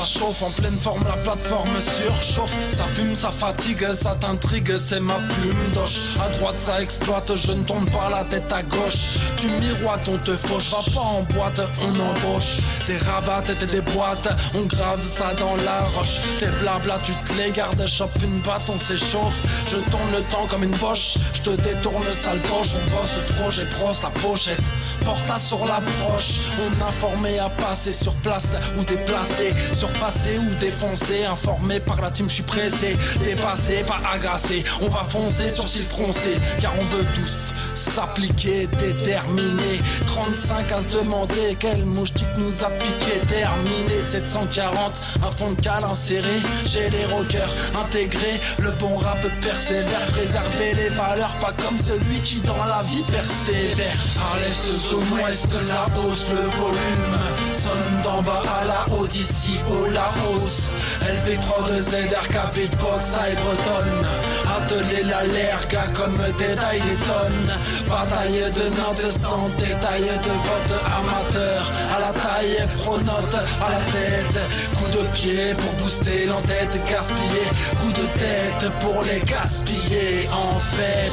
chauffe, en pleine forme la plateforme surchauffe. Ça fume, ça fatigue, ça t'intrigue, c'est ma plume d'oche. À droite ça exploite, je ne tourne pas la tête à gauche. Tu miroites, on te fauche, va pas en boîte, on embauche. Tes rabattes et des boîtes, on grave ça dans la roche. Tes blabla, tu te les gardes, chope une batte, on s'échauffe. Je tourne le temps comme une boche, je te détourne sale poche. On bosse trop, j'ai brosse la pochette, porte-la sur la broche. On a formé à passer sur place ou déplacé, surpassé ou défoncé. Informé par la team, je suis pressé, dépassé, pas agacé. On va foncer, sourcils froncés, car on veut tous s'appliquer, déterminé. 35 à se demander quel moustique nous a piqué. Terminé, 740, un fond de cale inséré. Chez les rockers intégrés, le bon rap persévère. Préserver les valeurs, pas comme celui qui dans la vie persévère. À l'est, zone ouest, la hausse, le volume sonne d'en bas à la haut, d'ici au la hausse. LB Prod, ZRK, Beatbox, taille bretonne. Atelier la l'erga comme détail des tonnes. Bataille de notes sans détail de vote amateur. À la taille, pronote, à la tête. Coup de pied pour booster l'entête, gaspiller. Coup de tête pour les gaspiller en fait.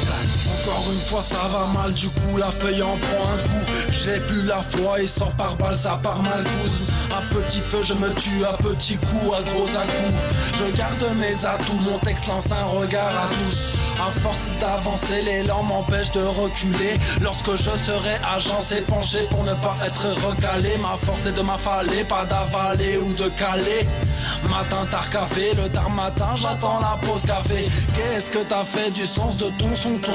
Encore une fois ça va mal, du coup la feuille en prend un coup. J'ai plus la foi et sans pare-balles ça part mal gousse. À petit feu je me tue, à petits coups, à gros à coups. Je garde mes atouts, mon texte lance un regard à tous. À force d'avancer, l'élan m'empêche de reculer. Lorsque je serai agencé, penché pour ne pas être recalé. Ma force est de m'affaler, pas d'avaler ou de caler. Matin tard café, le tard matin j'attends la pause café. Qu'est-ce que t'as fait du sens de ton son, ton?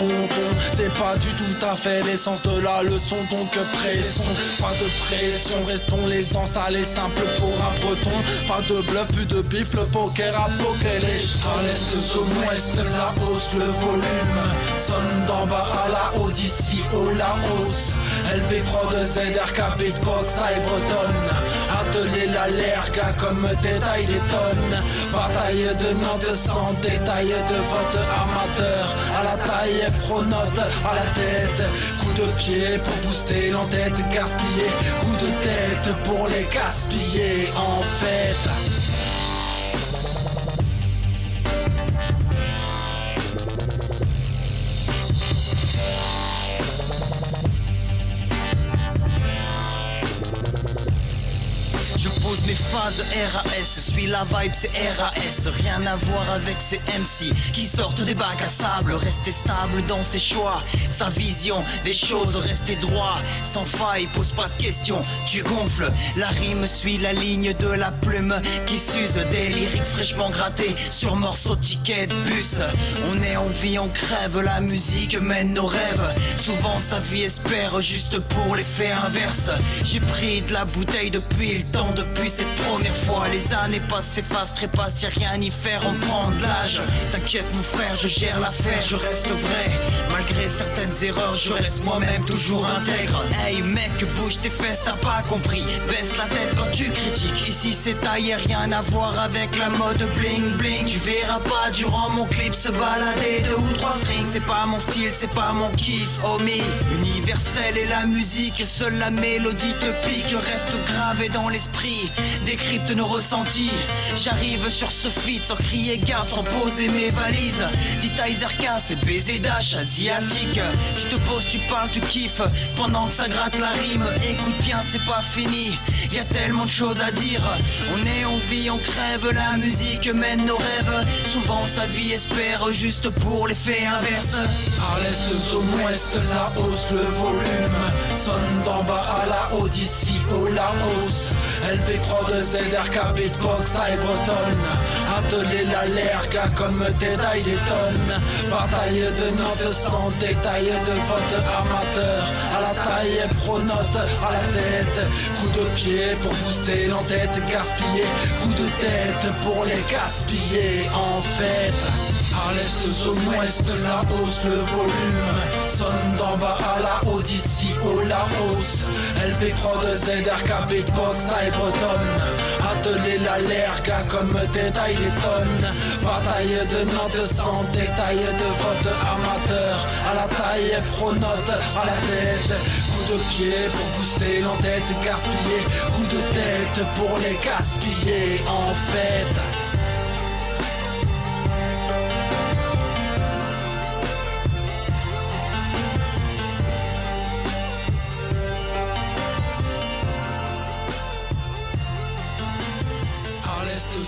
C'est pas du tout à fait l'essence de la leçon, donc pressons. Pas de pression, restons les ensalés simples pour un breton. Pas de bluff, plus de bif, le poker à poker les chats. À l'est, zone ouest, la hausse, le volume sonne d'en bas à la haut, d'ici au la hausse. LB Prod, ZRK, Beatbox, taille bretonne. Atelier la l'erga comme détail des tonnes. Bataille de notes sans détail de vote amateur. À la taille, pronote, à la tête. Coup de pied pour booster l'entête, gaspiller. Coup de tête pour les gaspiller en fait. Mes phases RAS, suis la vibe c'est RAS. Rien à voir avec ces MC qui sortent des bacs à sable. Rester stable dans ses choix, sa vision des choses, rester droit, sans faille, pose pas de questions. Tu gonfles, la rime suit la ligne de la plume qui s'use. Des lyrics fraîchement grattés sur morceaux ticket de bus. On est en vie, on crève, la musique mène nos rêves. Souvent sa vie espère juste pour l'effet inverse. J'ai pris de la bouteille depuis le temps, depuis cette première fois. Les années passent, s'effacent, trépassent, y'a rien à y faire, on prend de l'âge. T'inquiète mon frère, je gère l'affaire, je reste vrai. Malgré certaines erreurs, je reste moi-même toujours intègre. Hey mec, bouge tes fesses, t'as pas compris. Baisse la tête quand tu critiques. Ici c'est taillé, rien à voir avec la mode bling bling. Tu verras pas durant mon clip se balader 2 ou 3 strings. C'est pas mon style, c'est pas mon kiff, homie. Universel et la musique, seule la mélodie te pique. Reste gravé dans l'esprit, décrypte nos ressentis. J'arrive sur ce feat sans crier gare, sans poser mes valises. Dit Zerk, c'est baiser dash asiatique. Tu te poses, tu parles, tu kiffes pendant que ça gratte la rime. Écoute bien, c'est pas fini, y a tellement de choses à dire. On est en vie, on crève, la musique mène nos rêves. Souvent sa vie espère juste pour l'effet inverse. À l'est, zone ouest, la hausse, le volume sonne d'en bas à la haut, d'ici au la hausse. LB Prod, ZRK, Beatbox, taille bretonne. Atelier la l'erga comme détail des tonnes. Bataille de notes sans détail de vote amateur. À la taille, pronote, à la tête. Coup de pied pour booster l'entête, gaspiller. Coup de tête pour les gaspiller en fait. À l'est, zone ouest, la hausse, le volume sonne dans d'en bas à la haut d'ici au Laos. LP Prod, ZRK, Beatbox, taille bretonne. Atelier la lerga comme détail les tonnes. Bataille de notes sans détail de vote amateur. À la taille, pronote, à la tête. Coup de pied pour booster l'entête, gaspiller. Coup de tête pour les gaspiller en fait.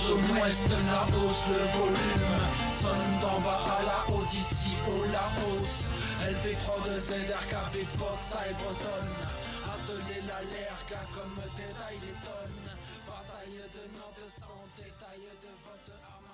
Zone ouest, la hausse, le volume sonne d'en bas à la haut d'ici au Laos. LP Prod, ZRK, Beatbox, taille bretonne. Atelier la lerga comme détail les tonnes. Bataille de notes sans détail de vote amateur.